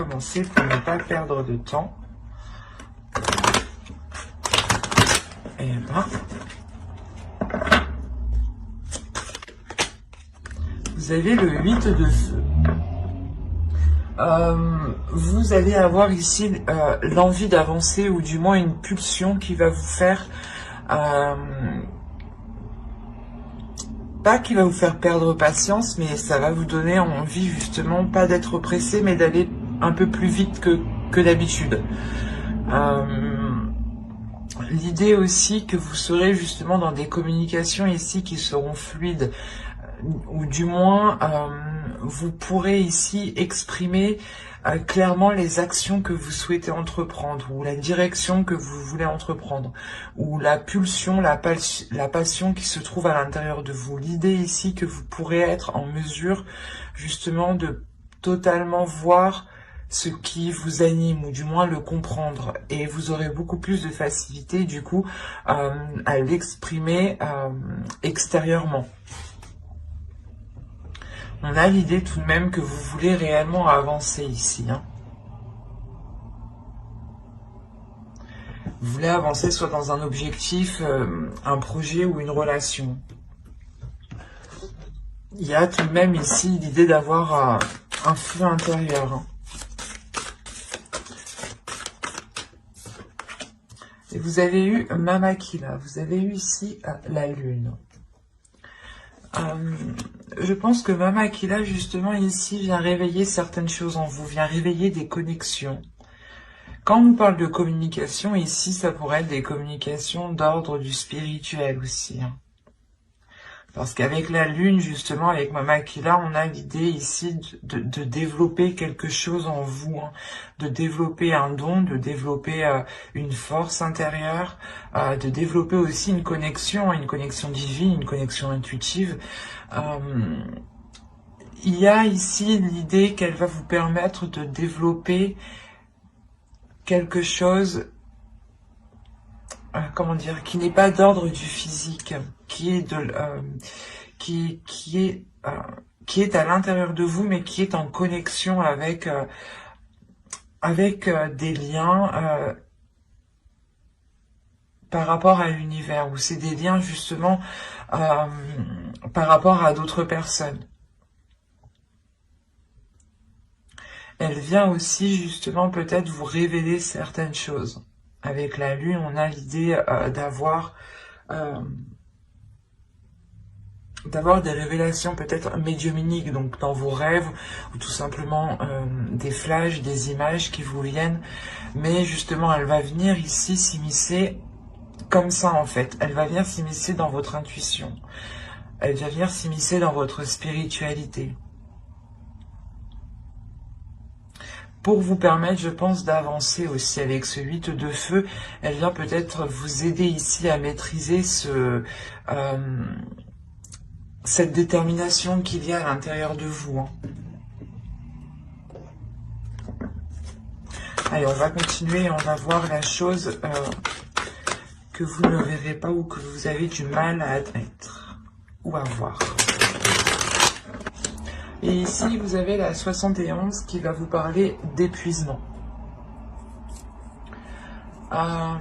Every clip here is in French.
Avancer pour ne pas perdre de temps. Et ben, vous avez le 8 de feu. Vous allez avoir ici l'envie d'avancer, ou du moins une pulsion qui va vous faire pas qui va vous faire perdre patience, mais ça va vous donner envie justement pas d'être pressé, mais d'aller un peu plus vite que d'habitude. L'idée aussi que vous serez justement dans des communications ici qui seront fluides, ou du moins vous pourrez ici exprimer clairement les actions que vous souhaitez entreprendre, ou la direction que vous voulez entreprendre, ou la pulsion, la passion qui se trouve à l'intérieur de vous. L'idée ici que vous pourrez être en mesure justement de totalement voir ce qui vous anime, ou du moins le comprendre, et vous aurez beaucoup plus de facilité du coup à l'exprimer extérieurement. On a l'idée tout de même que vous voulez réellement avancer ici. Vous voulez avancer soit dans un objectif, un projet ou une relation. Il y a tout de même ici l'idée d'avoir un feu intérieur. Et vous avez eu Mamakila, vous avez eu ici la lune. Je pense que Mamakila, justement, ici, vient réveiller certaines choses en vous, vient réveiller des connexions. Quand on nous parle de communication, ici, ça pourrait être des communications d'ordre du spirituel aussi. Parce qu'avec la lune, justement, avec Mamakila, on a l'idée ici de développer quelque chose en vous, de développer un don, de développer une force intérieure, de développer aussi une connexion divine, une connexion intuitive. Il y a ici l'idée qu'elle va vous permettre de développer quelque chose, comment dire, qui n'est pas d'ordre du physique, qui est à l'intérieur de vous, mais qui est en connexion avec des liens par rapport à l'univers, ou c'est des liens justement par rapport à d'autres personnes. Elle vient aussi justement peut-être vous révéler certaines choses. Avec la lune, on a l'idée d'avoir des révélations peut-être médiumniques, donc dans vos rêves, ou tout simplement des flashs, des images qui vous viennent. Mais justement, elle va venir ici s'immiscer comme ça en fait. Elle va venir s'immiscer dans votre intuition. Elle va venir s'immiscer dans votre spiritualité. Pour vous permettre, je pense, d'avancer aussi avec ce 8 de feu. Elle vient peut-être vous aider ici à maîtriser cette détermination qu'il y a à l'intérieur de vous. Allez, on va continuer, on va voir la chose que vous ne verrez pas ou que vous avez du mal à admettre ou à voir. Et ici, vous avez la 71 qui va vous parler d'épuisement. En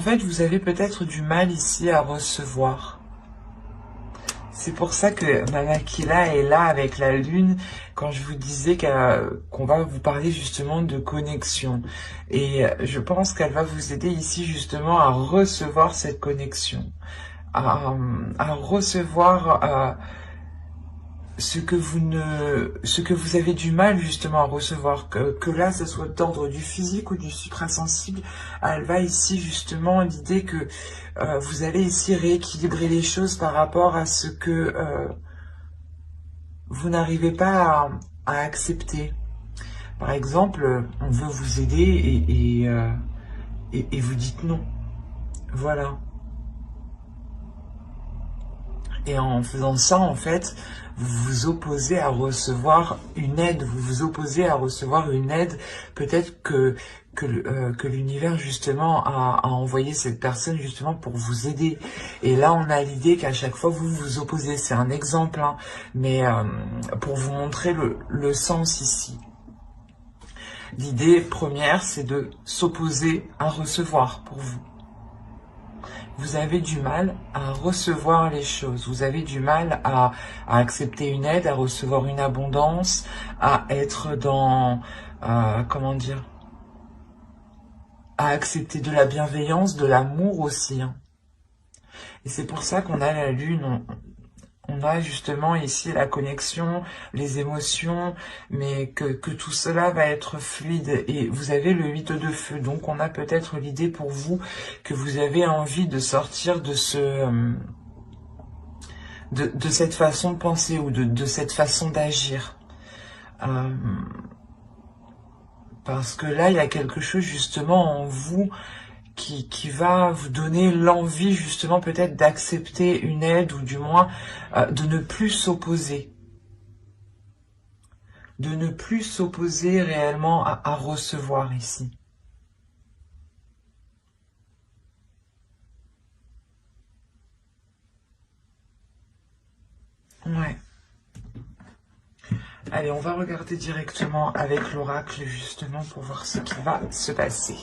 fait, vous avez peut-être du mal ici à recevoir. C'est pour ça que Mamakila est là avec la lune, quand je vous disais qu'on va vous parler justement de connexion. Et je pense qu'elle va vous aider ici justement à recevoir cette connexion. À recevoir ce que vous avez du mal justement à recevoir, que là ce soit d'ordre du physique ou du suprasensible. Elle va ici justement l'idée que vous allez ici rééquilibrer les choses par rapport à ce que vous n'arrivez pas à accepter. Par exemple, on veut vous aider et vous dites non. Voilà. Et en faisant ça, en fait, vous vous opposez à recevoir une aide, vous vous opposez à recevoir une aide, peut-être que l'univers justement a envoyé cette personne justement pour vous aider. Et là, on a l'idée qu'à chaque fois, vous vous opposez. C'est un exemple, hein, mais pour vous montrer le sens ici. L'idée première, c'est de s'opposer à recevoir pour vous. Vous avez du mal à recevoir les choses, vous avez du mal à accepter une aide, à recevoir une abondance, à être dans, comment dire, à accepter de la bienveillance, de l'amour aussi. Hein. Et c'est pour ça qu'on a la lune, on a justement ici la connexion, les émotions, mais que tout cela va être fluide. Et vous avez le 8 de feu, donc on a peut-être l'idée pour vous que vous avez envie de sortir de de cette façon de penser ou de cette façon d'agir. Parce que là, il y a quelque chose justement en vous qui va vous donner l'envie justement peut-être d'accepter une aide ou du moins de ne plus s'opposer. De ne plus s'opposer réellement à recevoir ici. Ouais. Allez, on va regarder directement avec l'oracle justement pour voir ce qui va se passer.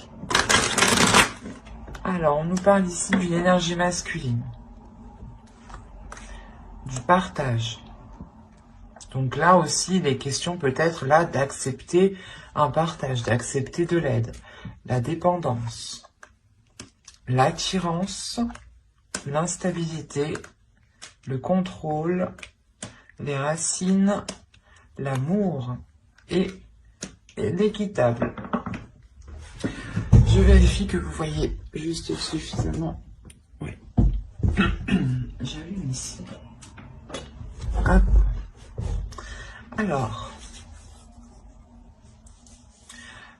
Alors, on nous parle ici d'une énergie masculine, du partage. Donc là aussi, il est question peut-être là d'accepter un partage, d'accepter de l'aide, la dépendance, l'attirance, l'instabilité, le contrôle, les racines, l'amour et l'équitable. Je vérifie que vous voyez juste suffisamment. Oui. J'allume ici. Hop. Alors,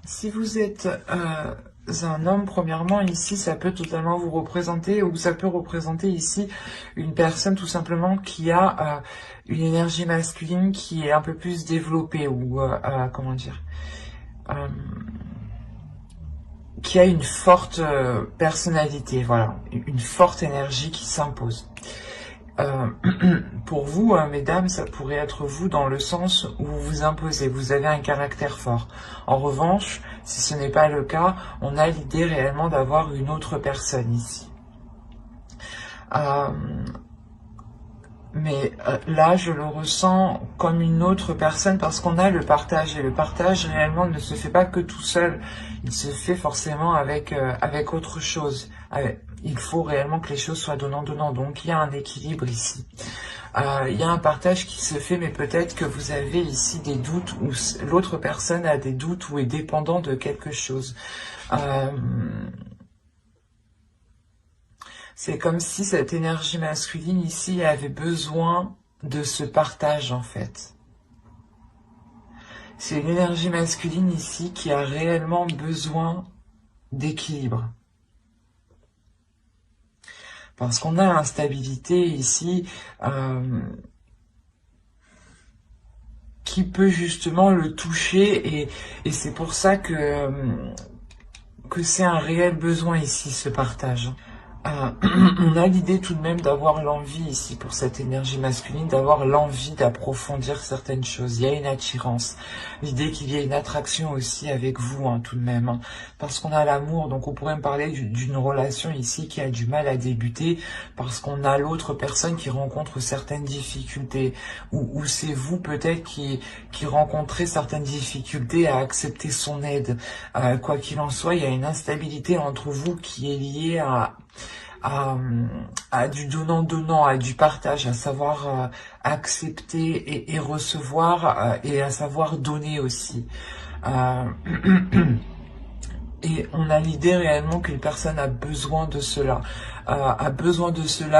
si vous êtes un homme, premièrement, ici, ça peut totalement vous représenter, ou ça peut représenter ici une personne tout simplement qui a une énergie masculine qui est un peu plus développée, ou comment dire, qui a une forte personnalité, voilà, une forte énergie qui s'impose. Pour vous, mesdames, ça pourrait être vous dans le sens où vous vous imposez, vous avez un caractère fort. En revanche, si ce n'est pas le cas, on a l'idée réellement d'avoir une autre personne ici. Mais là, je le ressens comme une autre personne parce qu'on a le partage. Et le partage, réellement, ne se fait pas que tout seul. Il se fait forcément avec autre chose. Il faut réellement que les choses soient donnant-donnant. Donc, il y a un équilibre ici. Il y a un partage qui se fait, mais peut-être que vous avez ici des doutes ou l'autre personne a des doutes ou est dépendant de quelque chose. C'est comme si cette énergie masculine ici avait besoin de ce partage en fait. C'est une énergie masculine ici qui a réellement besoin d'équilibre. Parce qu'on a l'instabilité ici qui peut justement le toucher et c'est pour ça que c'est un réel besoin ici ce partage. On a l'idée tout de même d'avoir l'envie ici pour cette énergie masculine, d'avoir l'envie d'approfondir certaines choses. Il y a une attirance, l'idée qu'il y ait une attraction aussi avec vous hein, tout de même, hein, parce qu'on a l'amour, donc on pourrait me parler d'une relation ici qui a du mal à débuter, parce qu'on a l'autre personne qui rencontre certaines difficultés, ou c'est vous peut-être qui rencontrez certaines difficultés à accepter son aide. Quoi qu'il en soit, il y a une instabilité entre vous qui est liée à du donnant-donnant, à du partage, à savoir accepter et recevoir et à savoir donner aussi. Et on a l'idée réellement qu'une personne a besoin de cela,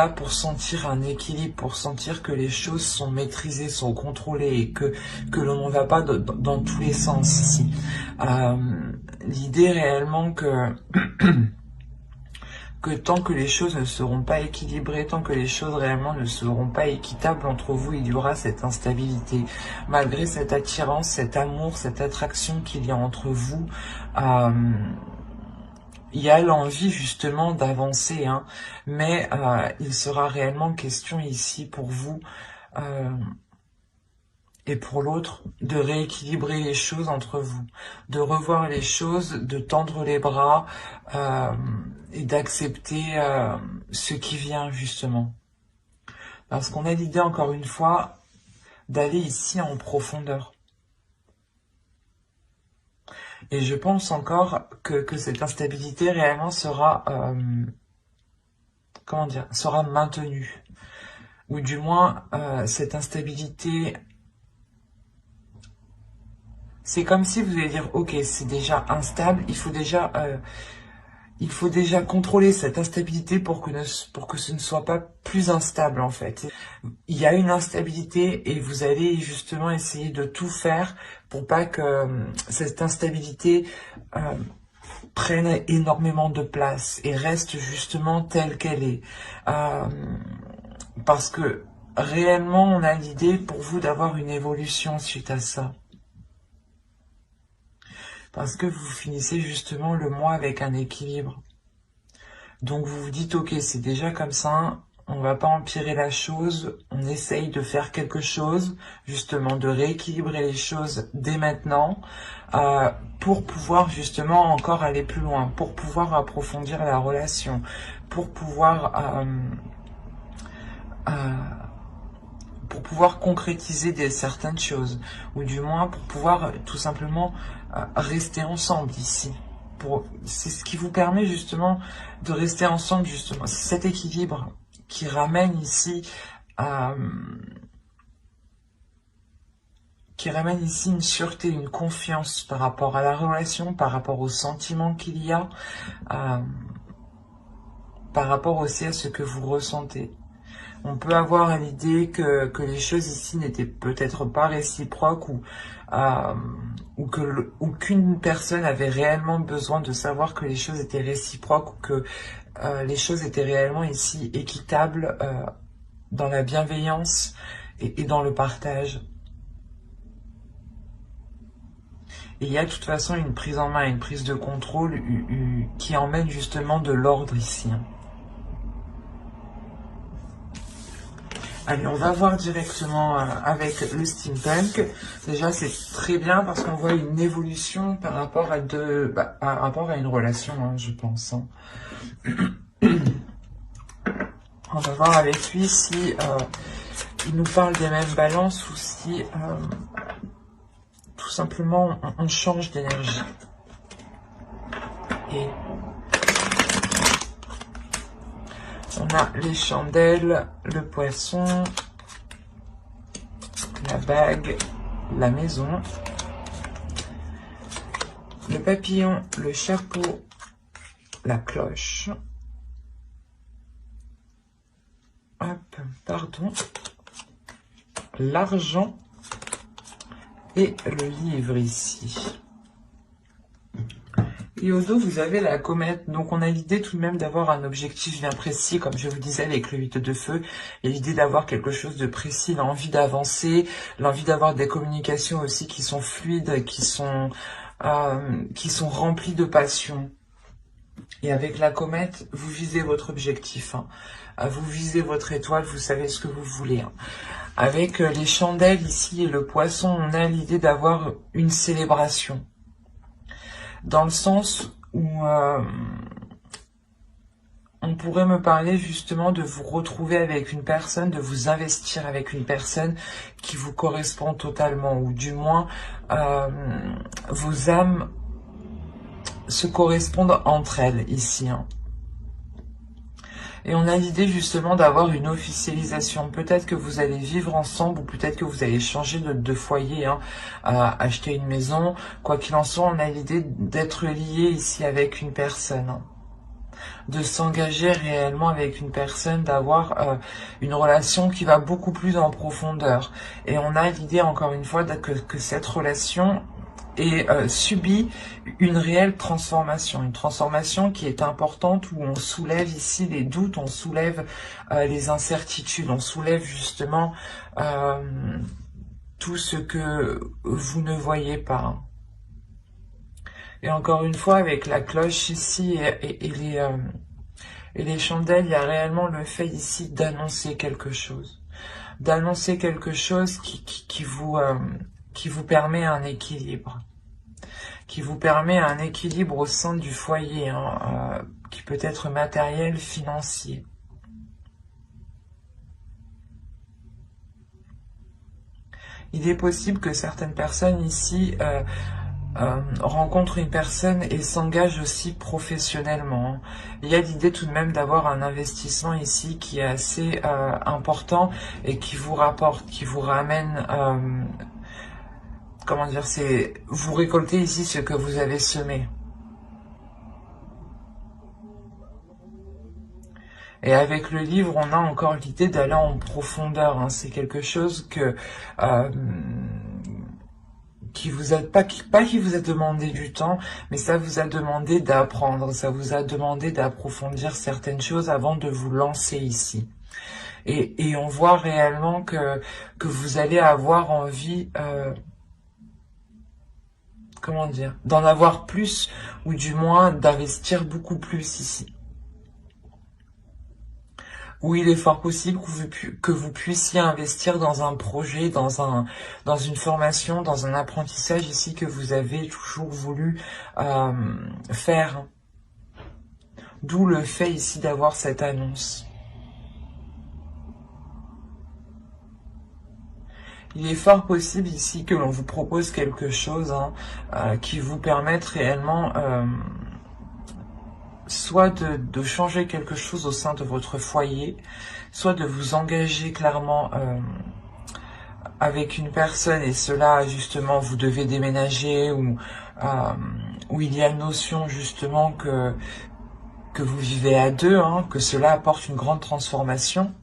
pour sentir un équilibre, pour sentir que les choses sont maîtrisées, sont contrôlées et que l'on ne va pas dans tous les sens ici. L'idée réellement que que tant que les choses ne seront pas équilibrées, tant que les choses réellement ne seront pas équitables entre vous, il y aura cette instabilité. Malgré cette attirance, cet amour, cette attraction qu'il y a entre vous, il y a l'envie justement d'avancer, hein, mais il sera réellement question ici pour vous et pour l'autre de rééquilibrer les choses entre vous, de revoir les choses, de tendre les bras et d'accepter ce qui vient justement. Parce qu'on a l'idée encore une fois d'aller ici en profondeur. Et je pense encore que cette instabilité réellement sera, comment dire, sera maintenue. Ou du moins, cette instabilité, c'est comme si vous allez dire, ok, c'est déjà instable, il faut déjà contrôler cette instabilité pour que ce ne soit pas plus instable en fait. Il y a une instabilité et vous allez justement essayer de tout faire pour pas que cette instabilité prenne énormément de place et reste justement telle qu'elle est. Parce que réellement on a l'idée pour vous d'avoir une évolution suite à ça. Parce que vous finissez justement le mois avec un équilibre. Donc vous vous dites, ok, c'est déjà comme ça, on va pas empirer la chose, on essaye de faire quelque chose, justement de rééquilibrer les choses dès maintenant, pour pouvoir justement encore aller plus loin, pour pouvoir approfondir la relation, pour pouvoir concrétiser certaines choses, ou du moins pour pouvoir tout simplement rester ensemble ici. C'est ce qui vous permet justement de rester ensemble, justement. C'est cet équilibre qui ramène ici une sûreté, une confiance par rapport à la relation, par rapport aux sentiments qu'il y a, par rapport aussi à ce que vous ressentez. On peut avoir l'idée que les choses ici n'étaient peut-être pas réciproques ou qu'une personne avait réellement besoin de savoir que les choses étaient réciproques ou que les choses étaient réellement ici équitables dans la bienveillance et dans le partage. Et il y a de toute façon une prise en main, une prise de contrôle qui emmène justement de l'ordre ici. Allez, on va voir directement avec le steampunk. Déjà, c'est très bien parce qu'on voit une évolution par rapport à une relation, hein, je pense. Hein. On va voir avec lui si il nous parle des mêmes balances ou si tout simplement on change d'énergie. Et on a les chandelles, le poisson, la bague, la maison, le papillon, le chapeau, la cloche. Hop, pardon. L'argent et le livre ici. Et au dos, vous avez la comète. Donc, on a l'idée tout de même d'avoir un objectif bien précis, comme je vous disais avec le 8 de feu. Et l'idée d'avoir quelque chose de précis, l'envie d'avancer, l'envie d'avoir des communications aussi qui sont fluides, qui sont remplies de passion. Et avec la comète, vous visez votre objectif. Hein. Vous visez votre étoile, vous savez ce que vous voulez. Hein. Avec les chandelles ici et le poisson, on a l'idée d'avoir une célébration. Dans le sens où on pourrait me parler justement de vous retrouver avec une personne, de vous investir avec une personne qui vous correspond totalement, ou du moins vos âmes se correspondent entre elles ici. Hein. Et on a l'idée justement d'avoir une officialisation. Peut-être que vous allez vivre ensemble ou peut-être que vous allez changer de foyer, hein, acheter une maison. Quoi qu'il en soit, on a l'idée d'être lié ici avec une personne. Hein. De s'engager réellement avec une personne, d'avoir une relation qui va beaucoup plus en profondeur. Et on a l'idée encore une fois que cette relation et subit une réelle transformation. Une transformation qui est importante, où on soulève ici les doutes, on soulève les incertitudes, on soulève justement tout ce que vous ne voyez pas. Et encore une fois, avec la cloche ici et les chandelles, il y a réellement le fait ici d'annoncer quelque chose. D'annoncer quelque chose qui vous permet un équilibre. Qui vous permet un équilibre au sein du foyer, hein, qui peut être matériel, financier. Il est possible que certaines personnes ici rencontrent une personne et s'engagent aussi professionnellement. Il y a l'idée tout de même d'avoir un investissement ici qui est assez important et qui vous rapporte, qui vous ramène, comment dire, c'est vous récoltez ici ce que vous avez semé. Et avec le livre, on a encore l'idée d'aller en profondeur, hein. C'est quelque chose que qui vous a pas qui vous a demandé du temps, mais ça vous a demandé d'apprendre, ça vous a demandé d'approfondir certaines choses avant de vous lancer ici. Et on voit réellement que vous allez avoir envie, comment dire, d'en avoir plus, ou du moins d'investir beaucoup plus ici. Où il est fort possible que vous puissiez investir dans un projet, dans une formation, dans un apprentissage ici que vous avez toujours voulu faire. D'où le fait ici d'avoir cette annonce. Il est fort possible ici que l'on vous propose quelque chose, hein, qui vous permette réellement soit de changer quelque chose au sein de votre foyer, soit de vous engager clairement avec une personne, et cela justement vous devez déménager, ou il y a notion justement que vous vivez à deux, hein, que cela apporte une grande transformation.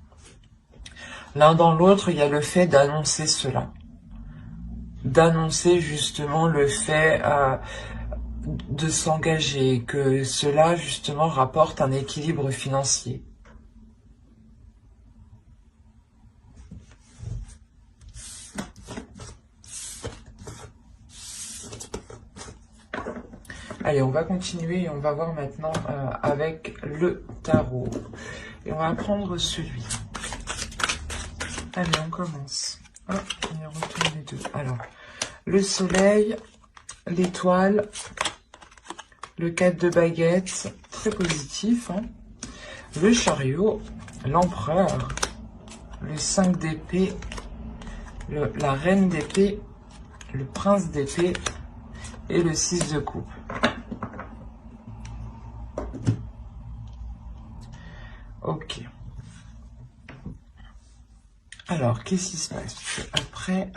L'un dans l'autre, il y a le fait d'annoncer cela, d'annoncer justement le fait de s'engager, que cela justement rapporte un équilibre financier. Allez, on va continuer et on va voir maintenant avec le tarot. Et on va prendre celui. Allez, on commence. Hop, on y retourne les deux. Alors, le soleil, l'étoile, le 4 de baguettes, très positif, hein. Le chariot, l'empereur, le 5 d'épée, la reine d'épée, le prince d'épée et le 6 de coupe. Ok. Alors, qu'est-ce qui se passe? Après,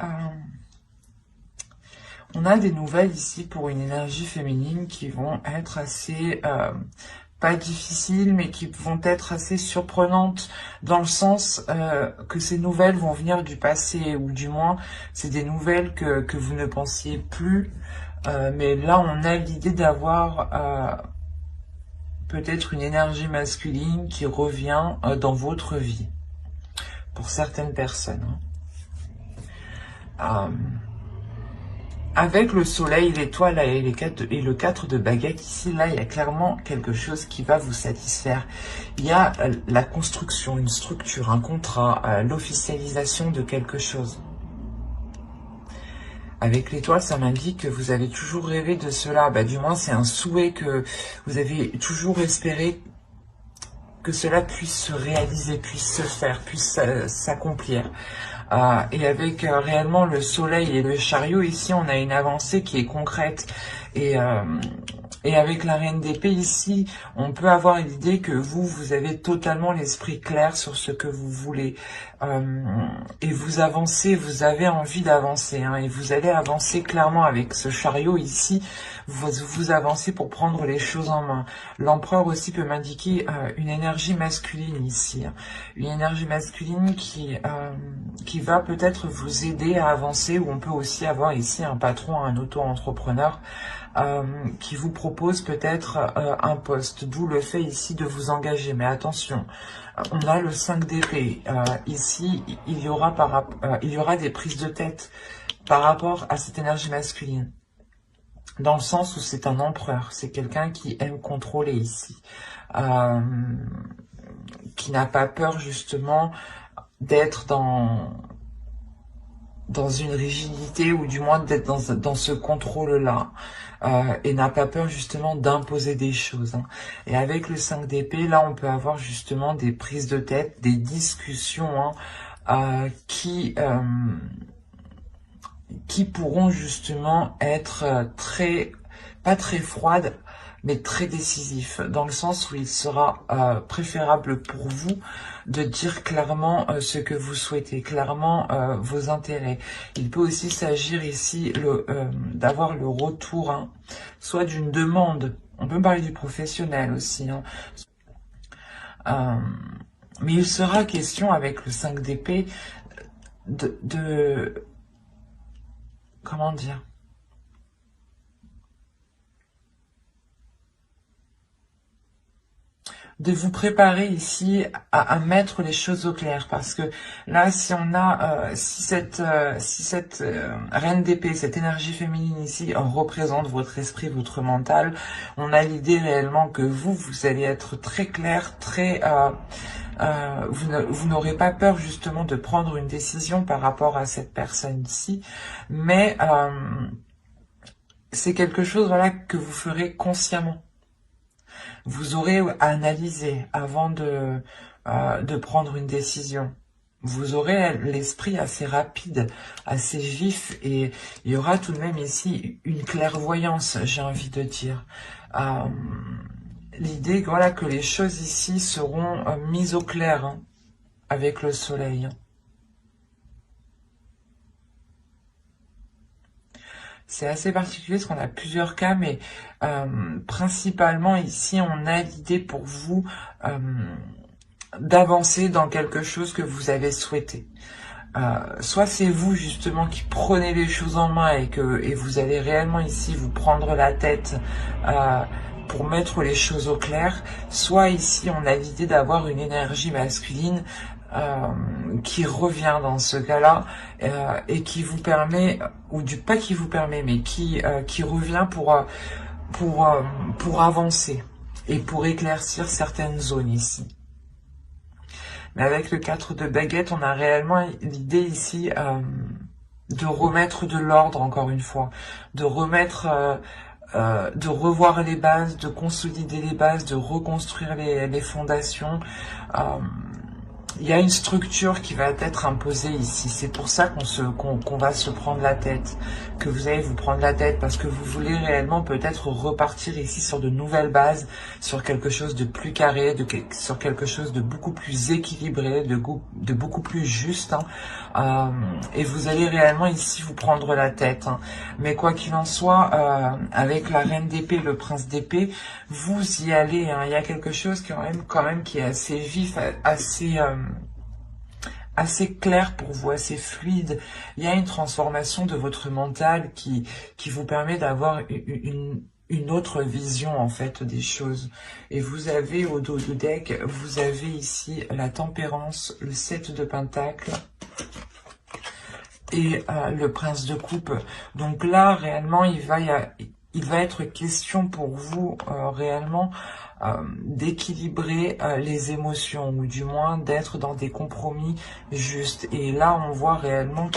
on a des nouvelles ici pour une énergie féminine qui vont être assez, pas difficiles, mais qui vont être assez surprenantes, dans le sens que ces nouvelles vont venir du passé, ou du moins, c'est des nouvelles que vous ne pensiez plus. Mais là, on a l'idée d'avoir peut-être une énergie masculine qui revient dans votre vie, pour certaines personnes. Avec le soleil, l'étoile et le 4 de baguette, ici, là, il y a clairement quelque chose qui va vous satisfaire. Il y a la construction, une structure, un contrat, l'officialisation de quelque chose. Avec l'étoile, ça m'indique que vous avez toujours rêvé de cela. Bah, du moins, c'est un souhait que vous avez toujours espéré que cela puisse se réaliser, puisse se faire, puisse s'accomplir. Et avec réellement le soleil et le chariot, ici, on a une avancée qui est concrète. Et Et avec la reine d'épée ici, on peut avoir l'idée que vous avez totalement l'esprit clair sur ce que vous voulez. Et vous avancez, vous avez envie d'avancer. Hein, et vous allez avancer clairement avec ce chariot ici. Vous avancez pour prendre les choses en main. L'empereur aussi peut m'indiquer une énergie masculine ici. Hein, une énergie masculine qui va peut-être vous aider à avancer. Ou on peut aussi avoir ici un patron, un auto-entrepreneur qui vous propose peut-être un poste, d'où le fait ici de vous engager. Mais attention, on a le 5 d'épée. Ici, il y aura des prises de tête par rapport à cette énergie masculine. Dans le sens où c'est un empereur, c'est quelqu'un qui aime contrôler ici. Qui n'a pas peur justement d'être dans une rigidité ou du moins d'être dans ce contrôle-là. Et n'a pas peur justement d'imposer des choses. Hein. Et avec le 5 d'épée, là on peut avoir justement des prises de tête, des discussions qui pourront justement être pas très froides, mais très décisif, dans le sens où il sera préférable pour vous de dire clairement ce que vous souhaitez, clairement vos intérêts. Il peut aussi s'agir ici d'avoir le retour, hein, soit d'une demande, on peut parler du professionnel aussi, hein, mais il sera question avec le 5 d'épée comment dire, de vous préparer ici à mettre les choses au clair, parce que là, si on a, si cette reine d'épée, cette énergie féminine ici représente votre esprit, votre mental, on a l'idée réellement que vous allez être très clair, très, vous n'aurez pas peur justement de prendre une décision par rapport à cette personne-ci, mais c'est quelque chose, voilà, que vous ferez consciemment. Vous aurez à analyser avant de prendre une décision. Vous aurez l'esprit assez rapide, assez vif, et il y aura tout de même ici une clairvoyance, j'ai envie de dire. L'idée voilà, que les choses ici seront mises au clair, hein, avec le soleil. Hein. C'est assez particulier parce qu'on a plusieurs cas, mais principalement ici, on a l'idée pour vous d'avancer dans quelque chose que vous avez souhaité. Soit c'est vous justement qui prenez les choses en main et vous allez réellement ici vous prendre la tête pour mettre les choses au clair, soit ici on a l'idée d'avoir une énergie masculine qui revient dans ce cas-là et qui vous permet, ou pas qui vous permet, mais qui revient pour avancer et pour éclaircir certaines zones ici. Mais avec le 4 de baguette, on a réellement l'idée ici de remettre de l'ordre, encore une fois, de remettre, de revoir les bases, de consolider les bases, de reconstruire les fondations. Il y a une structure qui va être imposée ici. C'est pour ça qu'on va se prendre la tête, que vous allez vous prendre la tête, parce que vous voulez réellement peut-être repartir ici sur de nouvelles bases, sur quelque chose de plus carré, sur quelque chose de beaucoup plus équilibré, de beaucoup plus juste. Hein. Et vous allez réellement ici vous prendre la tête. Hein. Mais quoi qu'il en soit, avec la reine d'épée, le prince d'épée, vous y allez. Hein. Il y a quelque chose quand même qui est assez vif, assez clair pour vous, assez fluide. Il y a une transformation de votre mental qui vous permet d'avoir une autre vision en fait des choses. Et vous avez au dos du deck, vous avez ici la tempérance, le 7 de pentacle et le prince de coupe. Donc là réellement il va être question pour vous réellement d'équilibrer les émotions, ou du moins d'être dans des compromis justes. Et là on voit réellement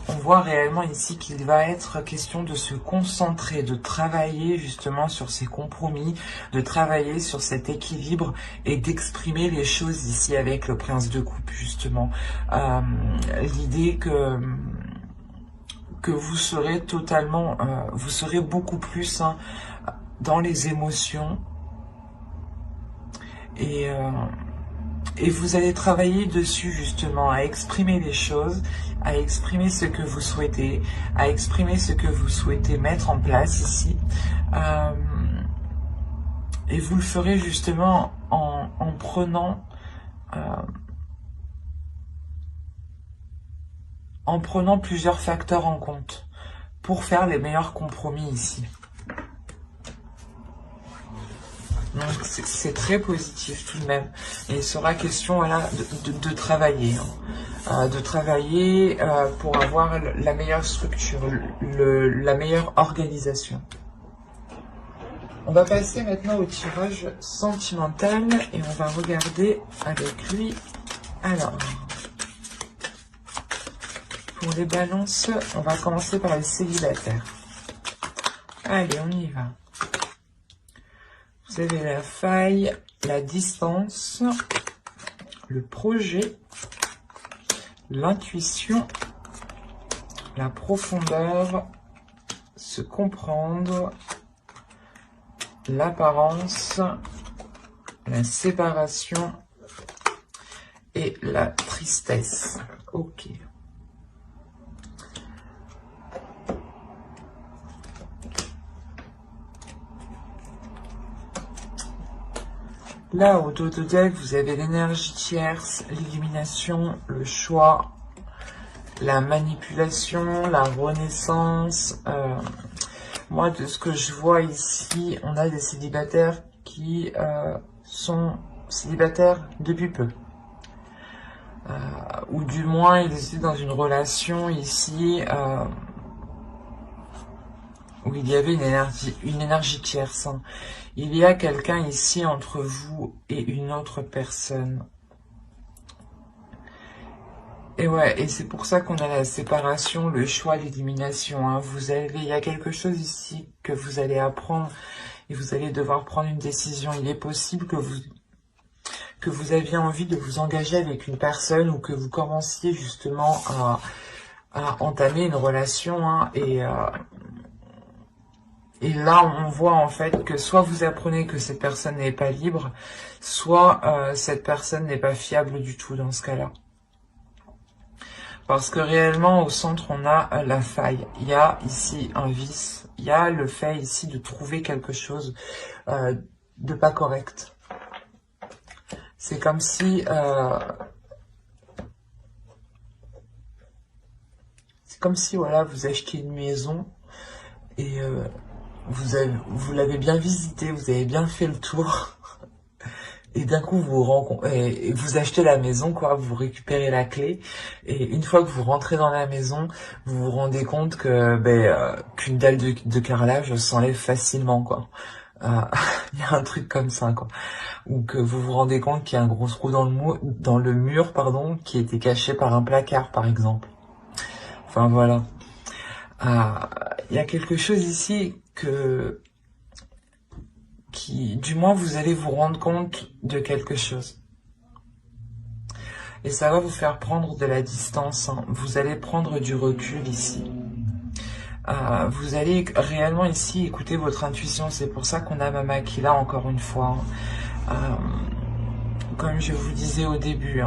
on voit réellement ici qu'il va être question de se concentrer, de travailler justement sur ces compromis, de travailler sur cet équilibre et d'exprimer les choses ici avec le prince de coupe justement. L'idée que vous serez totalement, vous serez beaucoup plus dans les émotions et vous allez travailler dessus justement, à exprimer les choses, à exprimer ce que vous souhaitez, à exprimer ce que vous souhaitez mettre en place ici. Et vous le ferez justement en prenant plusieurs facteurs en compte pour faire les meilleurs compromis ici. Donc c'est très positif tout de même. Et il sera question voilà, de travailler. De travailler pour avoir la meilleure structure, la meilleure organisation. On va passer maintenant au tirage sentimental et on va regarder avec lui. Alors, pour les balances, on va commencer par les célibataires. Allez, on y va. Vous avez la faille, la distance, le projet, l'intuition, la profondeur, se comprendre, l'apparence, la séparation et la tristesse. Ok. Là, au dos de deck, vous avez l'énergie tierce, l'illumination, le choix, la manipulation, la renaissance. Moi, de ce que je vois ici, on a des célibataires qui sont célibataires depuis peu. Ou du moins, ils étaient dans une relation ici où il y avait une énergie tierce. Il y a quelqu'un ici entre vous et une autre personne. Et ouais, et c'est pour ça qu'on a la séparation, le choix, l'élimination. Il y a quelque chose ici que vous allez apprendre et vous allez devoir prendre une décision. Il est possible que vous aviez envie de vous engager avec une personne ou que vous commenciez justement à entamer une relation. Et là, on voit en fait que soit vous apprenez que cette personne n'est pas libre, soit cette personne n'est pas fiable du tout dans ce cas-là. Parce que réellement, au centre, on a la faille. Il y a ici un vice. Il y a le fait ici de trouver quelque chose de pas correct. C'est comme si... voilà, vous achetez une maison et... vous l'avez bien visité, vous avez bien fait le tour, et d'un coup vous achetez la maison, quoi, vous récupérez la clé, et une fois que vous rentrez dans la maison, vous vous rendez compte que qu'une dalle de carrelage s'enlève facilement, quoi. Il y a un truc comme ça, quoi. Ou que vous vous rendez compte qu'il y a un gros trou dans le mur, pardon, qui était caché par un placard, par exemple. Enfin, voilà. Il y a quelque chose ici du moins vous allez vous rendre compte de quelque chose. Et ça va vous faire prendre de la distance. Vous allez prendre du recul ici. Vous allez réellement ici écouter votre intuition. C'est pour ça qu'on a Mama qui là encore une fois. Comme je vous disais au début,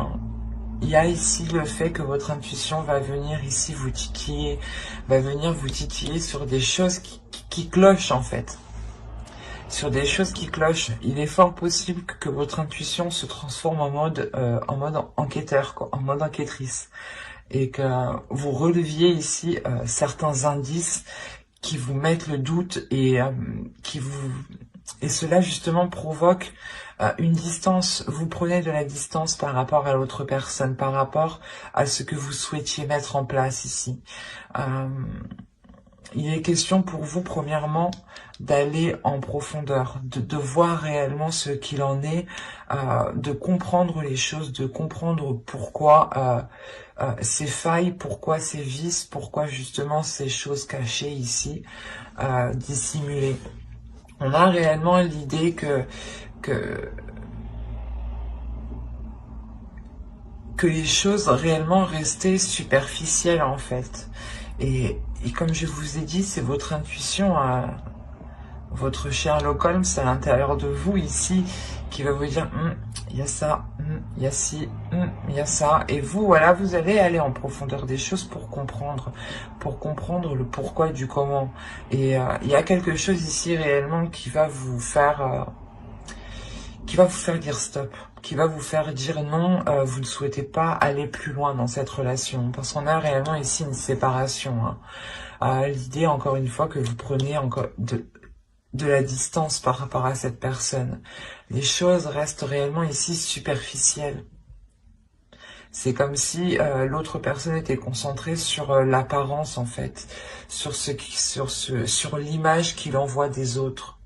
il y a ici le fait que votre intuition va venir ici vous titiller, sur des choses qui clochent en fait. Sur des choses qui clochent. Il est fort possible que votre intuition se transforme en mode enquêteur, quoi, en mode enquêtrice. Et que vous releviez ici certains indices qui vous mettent le doute et cela justement provoque une distance. Vous prenez de la distance par rapport à l'autre personne, par rapport à ce que vous souhaitiez mettre en place ici. Il est question pour vous, premièrement, d'aller en profondeur, de voir réellement ce qu'il en est, de comprendre les choses, de comprendre pourquoi ces failles, pourquoi ces vices, pourquoi justement ces choses cachées ici, dissimulées. On a réellement l'idée que que les choses réellement restaient superficielles en fait. Et comme je vous ai dit, c'est votre intuition, votre Sherlock Holmes à l'intérieur de vous ici, qui va vous dire, il y a ça, il y a ci, il y a ça. Et vous, voilà, vous allez aller en profondeur des choses pour comprendre le pourquoi du comment. Et il y a quelque chose ici réellement qui va vous faire dire stop, qui va vous faire dire non, vous ne souhaitez pas aller plus loin dans cette relation, parce qu'on a réellement ici une séparation. L'idée, encore une fois, que vous preniez encore de la distance par rapport à cette personne. Les choses restent réellement ici superficielles. C'est comme si l'autre personne était concentrée sur l'apparence en fait, sur l'image qu'il envoie des autres.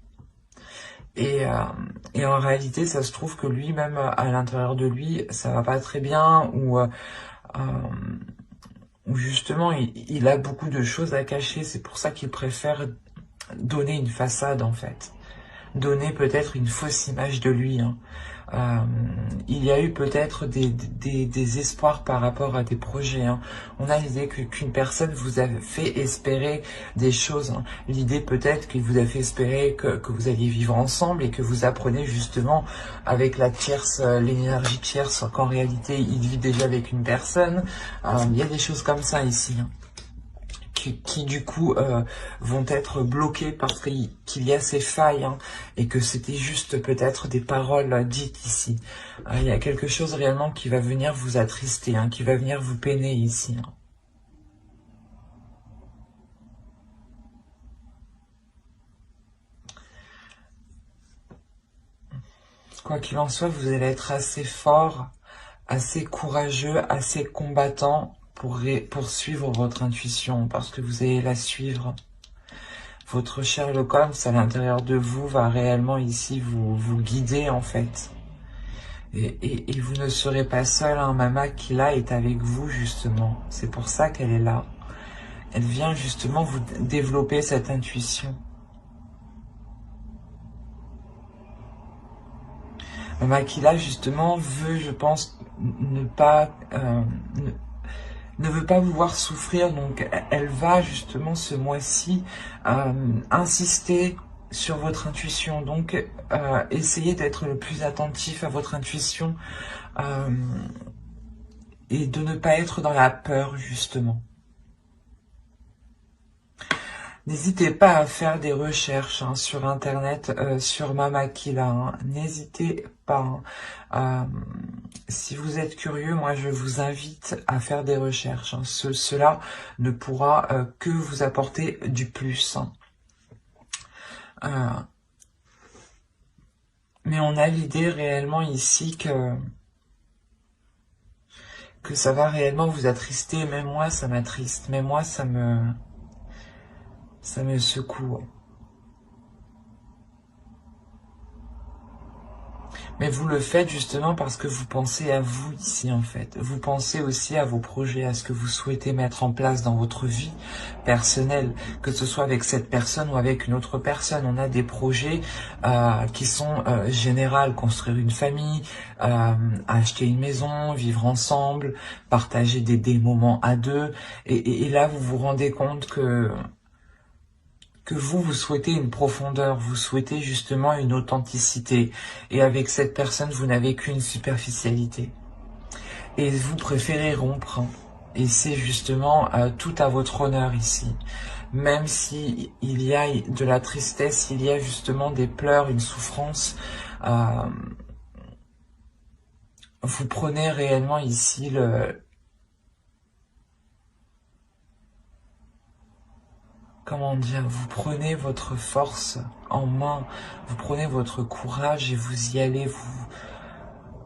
Et en réalité, ça se trouve que lui-même, à l'intérieur de lui, ça va pas très bien, ou justement, il a beaucoup de choses à cacher. C'est pour ça qu'il préfère donner une façade, en fait. Donner peut-être une fausse image de lui. Il y a eu peut-être des espoirs par rapport à des projets. On a l'idée qu'une personne vous a fait espérer des choses. L'idée peut-être qu'il vous a fait espérer que vous alliez vivre ensemble et que vous apprenez justement avec la tierce, l'énergie tierce, qu'en réalité il vit déjà avec une personne. Il y a des choses comme ça ici. Qui du coup vont être bloqués parce qu'il y a ces failles et que c'était juste peut-être des paroles dites ici. Il y a quelque chose réellement qui va venir vous attrister, qui va venir vous peiner ici. Quoi qu'il en soit, vous allez être assez fort, assez courageux, assez combattant pour suivre votre intuition, parce que vous allez la suivre. Votre Sherlock Holmes à l'intérieur de vous va réellement ici vous guider en fait. Et vous ne serez pas seul, Mama qui là est avec vous justement. C'est pour ça qu'elle est là. Elle vient justement vous développer cette intuition. Mama qui là justement veut, je pense, ne veut pas vous voir souffrir, donc elle va justement ce mois-ci insister sur votre intuition, donc essayez d'être le plus attentif à votre intuition et de ne pas être dans la peur justement. N'hésitez pas à faire des recherches sur internet sur Mama Kila, n'hésitez pas. Si vous êtes curieux, moi je vous invite à faire des recherches. Cela ne pourra que vous apporter du plus. Mais on a l'idée réellement ici que ça va réellement vous attrister. Même moi ça m'attriste, même moi ça me secoue. Mais vous le faites justement parce que vous pensez à vous ici en fait. Vous pensez aussi à vos projets, à ce que vous souhaitez mettre en place dans votre vie personnelle, que ce soit avec cette personne ou avec une autre personne. On a des projets qui sont généraux, construire une famille, acheter une maison, vivre ensemble, partager des moments à deux. Et là, vous vous rendez compte que vous souhaitez une profondeur, vous souhaitez justement une authenticité. Et avec cette personne, vous n'avez qu'une superficialité. Et vous préférez rompre. Et c'est justement tout à votre honneur ici. Même si il y a de la tristesse, il y a justement des pleurs, une souffrance, vous prenez réellement ici comment dire, vous prenez votre force en main, vous prenez votre courage et vous y allez,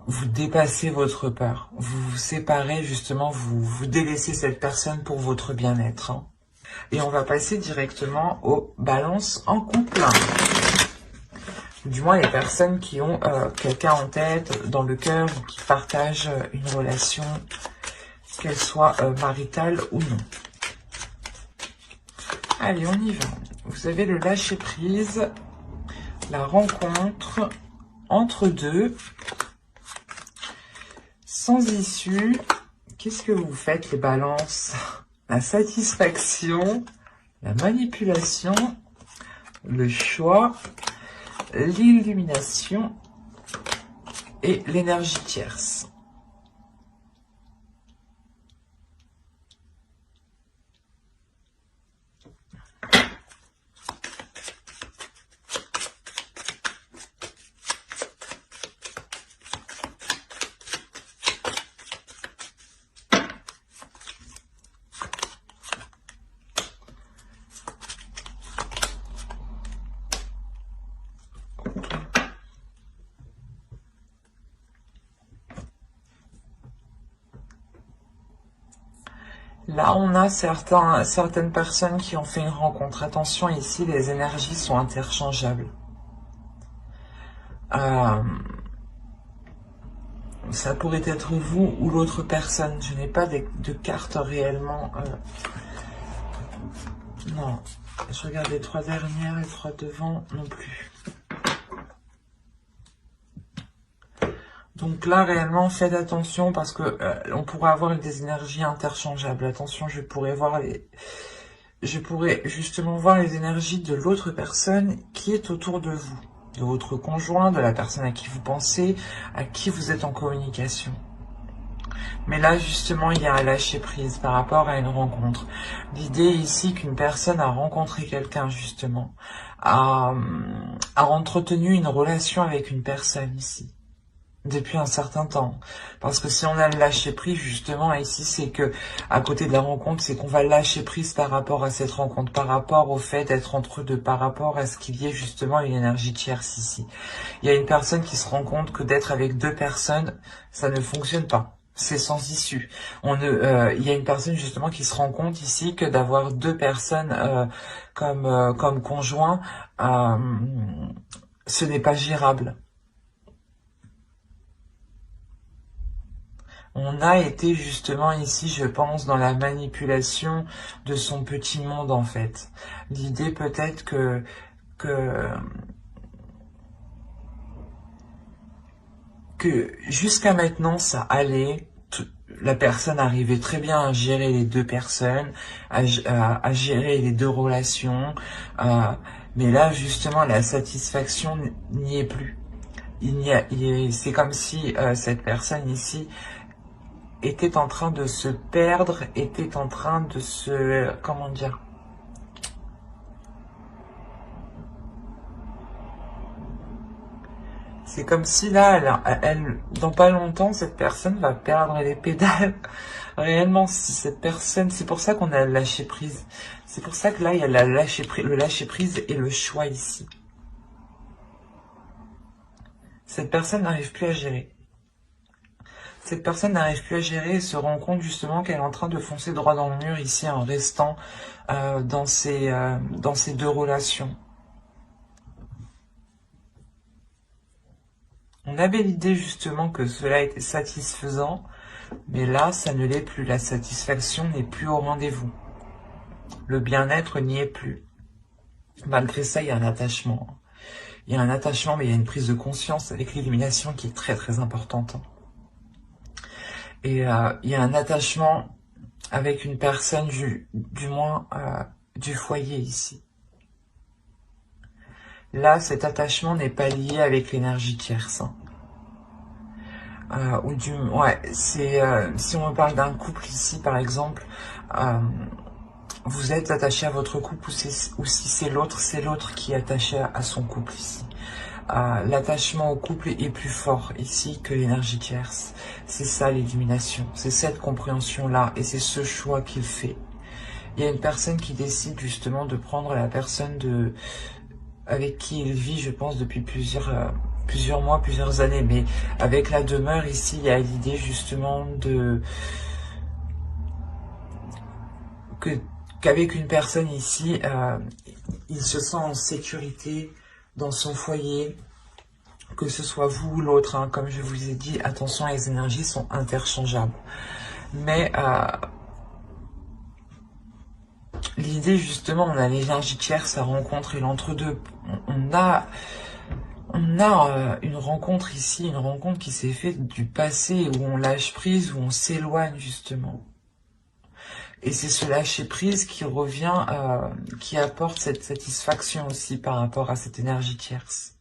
vous dépassez votre peur, vous vous séparez justement, vous délaissez cette personne pour votre bien-être. Et on va passer directement aux balances en couple. Du moins les personnes qui ont quelqu'un en tête, dans le cœur, qui partagent une relation, qu'elle soit maritale ou non. Allez, on y va. Vous avez le lâcher-prise, la rencontre entre deux, sans issue, qu'est-ce que vous faites les balances? La satisfaction, la manipulation, le choix, l'illumination et l'énergie tierce. Là, on a certaines personnes qui ont fait une rencontre. Attention, ici, les énergies sont interchangeables. Ça pourrait être vous ou l'autre personne. Je n'ai pas de carte réellement. Non, je regarde les 3 dernières, les 3 devant, non plus. Donc là, réellement, faites attention parce que on pourrait avoir des énergies interchangeables. Attention, je pourrais justement voir les énergies de l'autre personne qui est autour de vous, de votre conjoint, de la personne à qui vous pensez, à qui vous êtes en communication. Mais là, justement, il y a un lâcher-prise par rapport à une rencontre. L'idée ici qu'une personne a rencontré quelqu'un, justement, a entretenu une relation avec une personne ici, depuis un certain temps. Parce que si on a le lâcher prise, justement, ici, c'est que, à côté de la rencontre, c'est qu'on va lâcher prise par rapport à cette rencontre, par rapport au fait d'être entre deux, par rapport à ce qu'il y ait justement une énergie tierce ici. Il y a une personne qui se rend compte que d'être avec 2 personnes, ça ne fonctionne pas. C'est sans issue. Il y a une personne justement qui se rend compte ici que d'avoir 2 personnes comme conjoints, ce n'est pas gérable. On a été justement ici, je pense, dans la manipulation de son petit monde, en fait. L'idée peut-être que jusqu'à maintenant, ça allait. La personne arrivait très bien à gérer les 2 personnes, à gérer les 2 relations. Mais là, justement, la satisfaction n'y est plus. C'est comme si cette personne ici était en train de se perdre, était en train de se... comment dire? C'est comme si là, dans pas longtemps, cette personne va perdre les pédales. Réellement, si cette personne... C'est pour ça qu'on a le lâcher prise. C'est pour ça que là, il y a le lâcher prise et le choix ici. Cette personne n'arrive plus à gérer. Cette personne n'arrive plus à gérer et se rend compte justement qu'elle est en train de foncer droit dans le mur ici en restant dans ces 2 relations. On avait l'idée justement que cela était satisfaisant, mais là, ça ne l'est plus. La satisfaction n'est plus au rendez-vous. Le bien-être n'y est plus. Malgré ça, il y a un attachement. Il y a un attachement, mais il y a une prise de conscience avec l'illumination qui est très très importante. Et il y a un attachement avec une personne, du moins du foyer ici. Là, cet attachement n'est pas lié avec l'énergie tierce. Si on me parle d'un couple ici, par exemple, vous êtes attaché à votre couple ou si c'est l'autre qui est attaché à son couple ici. L'attachement au couple est plus fort ici que l'énergie tierce. C'est ça l'illumination, c'est cette compréhension-là et c'est ce choix qu'il fait. Il y a une personne qui décide justement de prendre la personne avec qui il vit, je pense, depuis plusieurs mois, plusieurs années. Mais avec la demeure ici, il y a l'idée justement qu'avec une personne ici, il se sent en sécurité dans son foyer, que ce soit vous ou l'autre, hein, comme je vous ai dit, attention, les énergies sont interchangeables. Mais l'idée justement, on a l'énergie tierce, sa rencontre et l'entre-deux. On a On a une rencontre ici, une rencontre qui s'est faite du passé, où on lâche prise, où on s'éloigne justement. Et c'est ce lâcher prise qui revient, qui apporte cette satisfaction aussi par rapport à cette énergie tierce.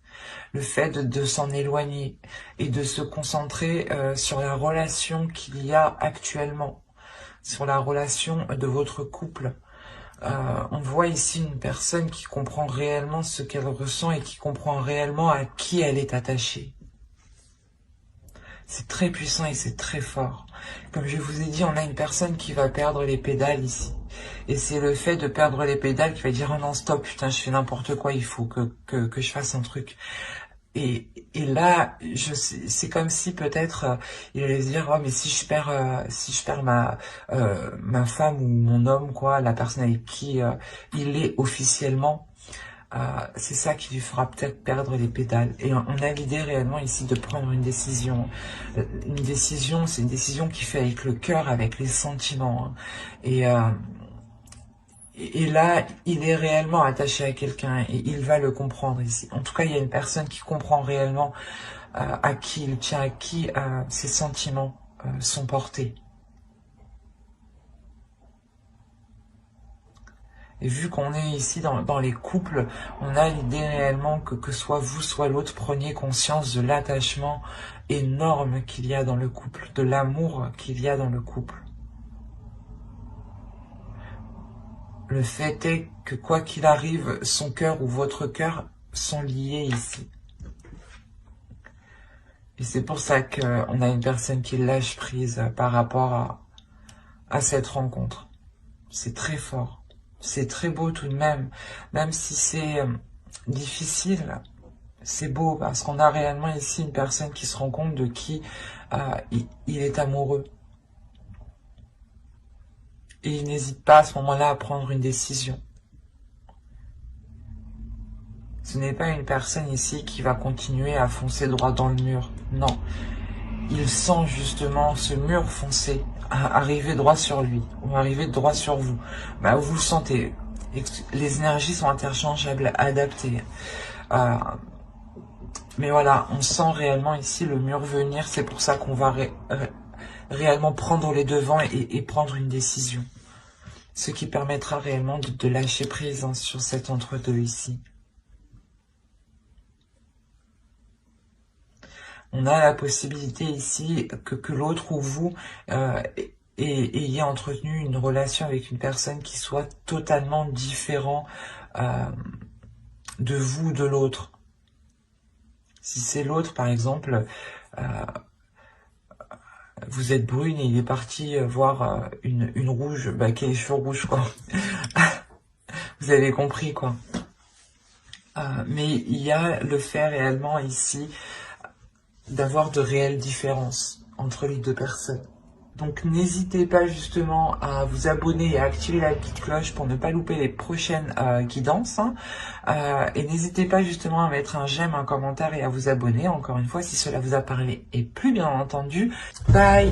Le fait de s'en éloigner et de se concentrer sur la relation qu'il y a actuellement, sur la relation de votre couple. On voit ici une personne qui comprend réellement ce qu'elle ressent et qui comprend réellement à qui elle est attachée. C'est très puissant et c'est très fort. Comme je vous ai dit, on a une personne qui va perdre les pédales ici. Et c'est le fait de perdre les pédales qui va dire « Oh non, stop, putain, je fais n'importe quoi, il faut que je fasse un truc. » Et là, c'est comme si peut-être il allait se dire « Oh, mais si je perds ma femme ou mon homme, quoi, la personne avec qui il est officiellement, c'est ça qui lui fera peut-être perdre les pédales. » Et on a l'idée réellement ici de prendre une décision. Une décision, c'est une décision qui fait avec le cœur, avec les sentiments. Hein. Et là, il est réellement attaché à quelqu'un et il va le comprendre ici. En tout cas, il y a une personne qui comprend réellement à qui il tient, à qui ses sentiments sont portés. Et vu qu'on est ici dans les couples, on a l'idée réellement que soit vous, soit l'autre, preniez conscience de l'attachement énorme qu'il y a dans le couple, de l'amour qu'il y a dans le couple. Le fait est que quoi qu'il arrive, son cœur ou votre cœur sont liés ici. Et c'est pour ça qu'on a une personne qui lâche prise par rapport à cette rencontre. C'est très fort. C'est très beau tout de même. Même si c'est difficile, c'est beau parce qu'on a réellement ici une personne qui se rend compte de qui il est amoureux. Et il n'hésite pas à ce moment-là à prendre une décision. Ce n'est pas une personne ici qui va continuer à foncer droit dans le mur. Non. Il sent justement ce mur foncé arriver droit sur lui, ou arriver droit sur vous. Bah, vous le sentez. Les énergies sont interchangeables, adaptées. Mais voilà, on sent réellement ici le mur venir. C'est pour ça qu'on va réellement prendre les devants et prendre une décision. Ce qui permettra réellement de lâcher prise sur cet entre-deux ici. On a la possibilité ici que l'autre ou vous ayez entretenu une relation avec une personne qui soit totalement différente de vous, de l'autre. Si c'est l'autre, par exemple, vous êtes brune et il est parti voir une rouge, qui a les cheveux rouges, quoi. Vous avez compris, quoi. Mais il y a le fait réellement ici d'avoir de réelles différences entre les deux personnes. Donc n'hésitez pas justement à vous abonner et à activer la petite cloche pour ne pas louper les prochaines guidances. Hein. Et n'hésitez pas justement à mettre un j'aime, un commentaire et à vous abonner, encore une fois, si cela vous a parlé. Et plus bien entendu, bye!